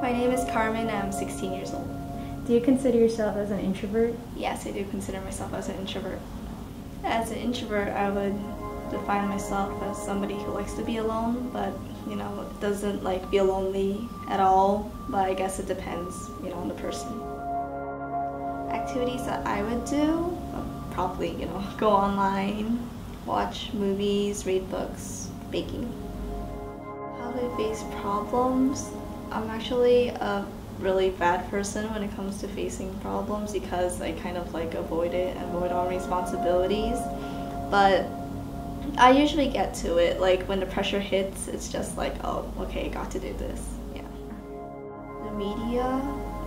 My name is Carmen and I'm 16 years old. Do you consider yourself as an introvert? Yes, I do consider myself as an introvert. As an introvert, I would define myself as somebody who likes to be alone, but doesn't like feel lonely at all. But I guess it depends, on the person. Activities that I would do, probably, go online, watch movies, read books, baking. How do I face problems? I'm actually a really bad person when it comes to facing problems because I kind of like avoid it and avoid all responsibilities. But I usually get to it, like when the pressure hits, it's just like, oh, okay, got to do this, yeah. The media,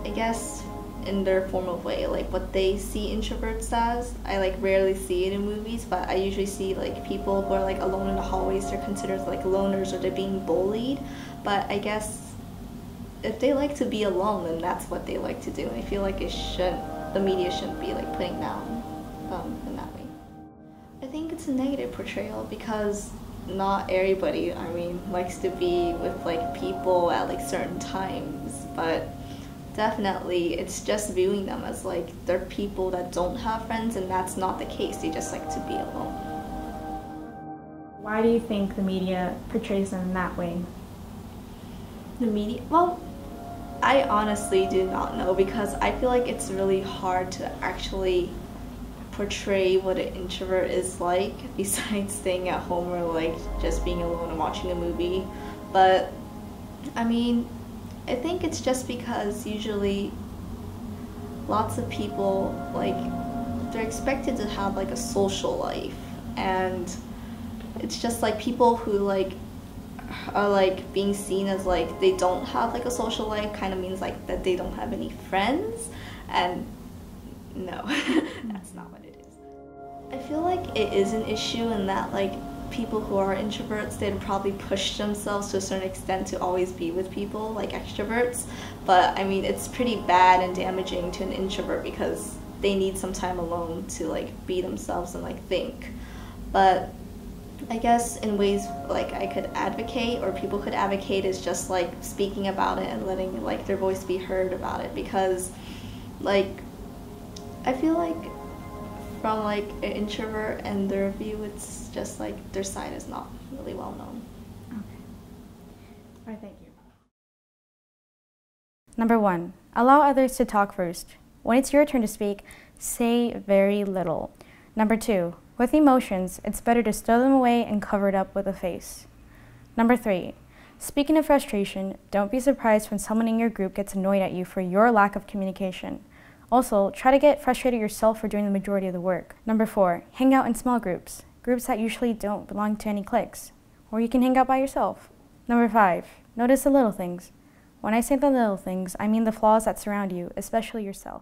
I guess, in their form of way, like what they see introverts as, I like rarely see it in movies, but I usually see like people who are like alone in the hallways, they're considered like loners or they're being bullied. But I guess if they like to be alone, then that's what they like to do. And I feel like the media shouldn't be like putting down in that way. I think it's a negative portrayal because not everybody, likes to be with like people at like certain times, but definitely it's just viewing them as like they're people that don't have friends, and that's not the case. They just like to be alone. Why do you think the media portrays them in that way? The media? Well, I honestly do not know because I feel like it's really hard to actually portray what an introvert is like besides staying at home or like just being alone and watching a movie. But I think it's just because usually lots of people, like, they're expected to have like a social life, and it's just like people who like are like being seen as like they don't have like a social life kind of means like that they don't have any friends, and no, that's not what it is. I feel like it is an issue in that like people who are introverts, they'd probably push themselves to a certain extent to always be with people like extroverts, but it's pretty bad and damaging to an introvert because they need some time alone to like be themselves and like think. But I guess in ways like I could advocate or people could advocate is just like speaking about it and letting like their voice be heard about it, because like I feel like from like an introvert and their view, it's just like their side is not really well known. Okay. All right, thank you. Number 1, allow others to talk first. When it's your turn to speak, say very little. Number 2, with emotions, it's better to stow them away and cover it up with a face. Number 3, speaking of frustration, don't be surprised when someone in your group gets annoyed at you for your lack of communication. Also, try to get frustrated yourself for doing the majority of the work. Number 4, hang out in small groups that usually don't belong to any cliques, or you can hang out by yourself. Number 5, notice the little things. When I say the little things, I mean the flaws that surround you, especially yourself.